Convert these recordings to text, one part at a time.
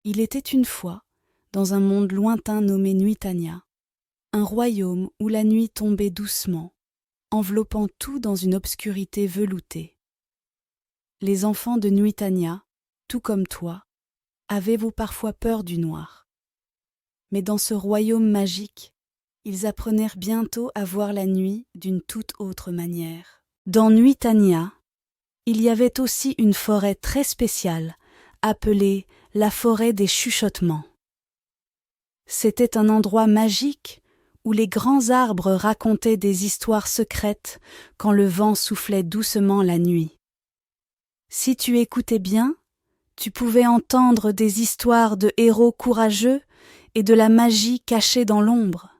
Il était une fois, dans un monde lointain nommé Nuitania, un royaume où la nuit tombait doucement, enveloppant tout dans une obscurité veloutée. Les enfants de Nuitania, tout comme toi, avez-vous parfois peur du noir? Mais dans ce royaume magique, ils apprenèrent bientôt à voir la nuit d'une toute autre manière. Dans Nuitania, il y avait aussi une forêt très spéciale, appelée la forêt des chuchotements. C'était un endroit magique où les grands arbres racontaient des histoires secrètes quand le vent soufflait doucement la nuit. Si tu écoutais bien, tu pouvais entendre des histoires de héros courageux et de la magie cachée dans l'ombre.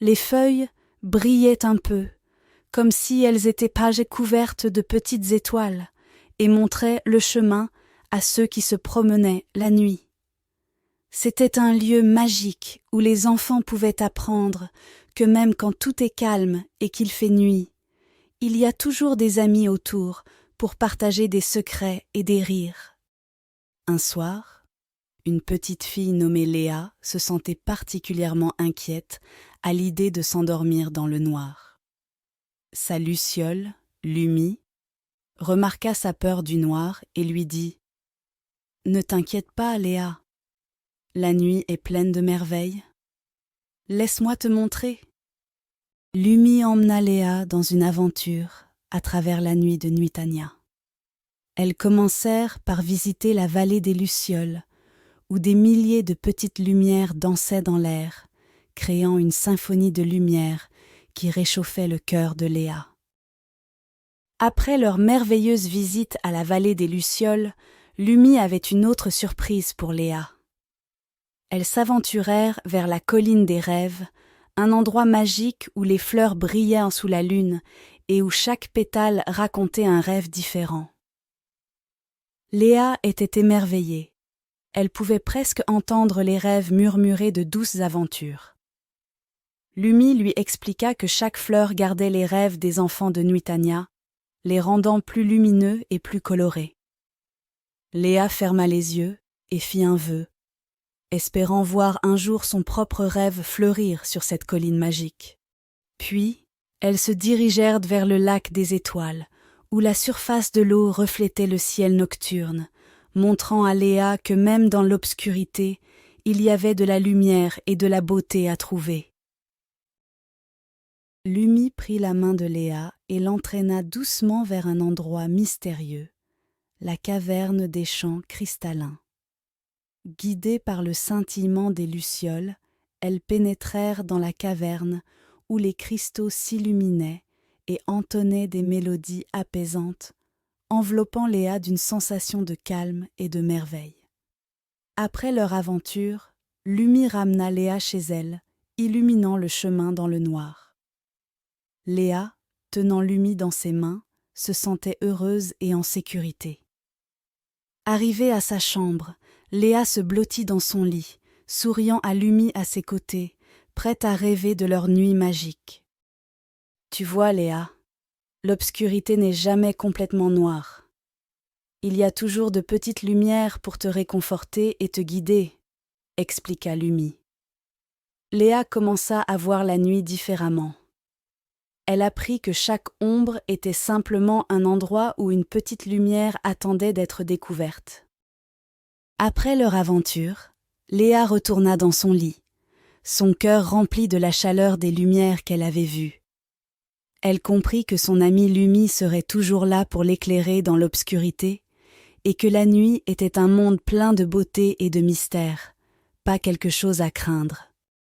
Les feuilles brillaient un peu, comme si elles étaient pages couvertes de petites étoiles, et montraient le chemin à ceux qui se promenaient la nuit. C'était un lieu magique où les enfants pouvaient apprendre que même quand tout est calme et qu'il fait nuit, il y a toujours des amis autour pour partager des secrets et des rires. Un soir, une petite fille nommée Léa se sentait particulièrement inquiète à l'idée de s'endormir dans le noir. Sa luciole, Lumi, remarqua sa peur du noir et lui dit « Ne t'inquiète pas, Léa. La nuit est pleine de merveilles. Laisse-moi te montrer. » Lumi emmena Léa dans une aventure à travers la nuit de Nuitania. Elles commencèrent par visiter la vallée des Lucioles, où des milliers de petites lumières dansaient dans l'air, créant une symphonie de lumière qui réchauffait le cœur de Léa. Après leur merveilleuse visite à la vallée des Lucioles, Lumi avait une autre surprise pour Léa. Elles s'aventurèrent vers la colline des rêves, un endroit magique où les fleurs brillaient sous la lune et où chaque pétale racontait un rêve différent. Léa était émerveillée. Elle pouvait presque entendre les rêves murmurer de douces aventures. Lumi lui expliqua que chaque fleur gardait les rêves des enfants de Nuitania, les rendant plus lumineux et plus colorés. Léa ferma les yeux et fit un vœu, espérant voir un jour son propre rêve fleurir sur cette colline magique. Puis, elles se dirigèrent vers le lac des étoiles, où la surface de l'eau reflétait le ciel nocturne, montrant à Léa que même dans l'obscurité, il y avait de la lumière et de la beauté à trouver. Lumi prit la main de Léa et l'entraîna doucement vers un endroit mystérieux, la caverne des champs cristallins. Guidées par le scintillement des lucioles, elles pénétrèrent dans la caverne où les cristaux s'illuminaient et entonnaient des mélodies apaisantes, enveloppant Léa d'une sensation de calme et de merveille. Après leur aventure, Lumi ramena Léa chez elle, illuminant le chemin dans le noir. Léa, tenant Lumi dans ses mains, se sentait heureuse et en sécurité. Arrivée à sa chambre, Léa se blottit dans son lit, souriant à Lumi à ses côtés, prête à rêver de leur nuit magique. Tu vois, Léa, l'obscurité n'est jamais complètement noire. Il y a toujours de petites lumières pour te réconforter et te guider, expliqua Lumi. Léa commença à voir la nuit différemment. Elle apprit que chaque ombre était simplement un endroit où une petite lumière attendait d'être découverte. Après leur aventure, Léa retourna dans son lit, son cœur rempli de la chaleur des lumières qu'elle avait vues. Elle comprit que son amie Lumi serait toujours là pour l'éclairer dans l'obscurité et que la nuit était un monde plein de beauté et de mystère, pas quelque chose à craindre.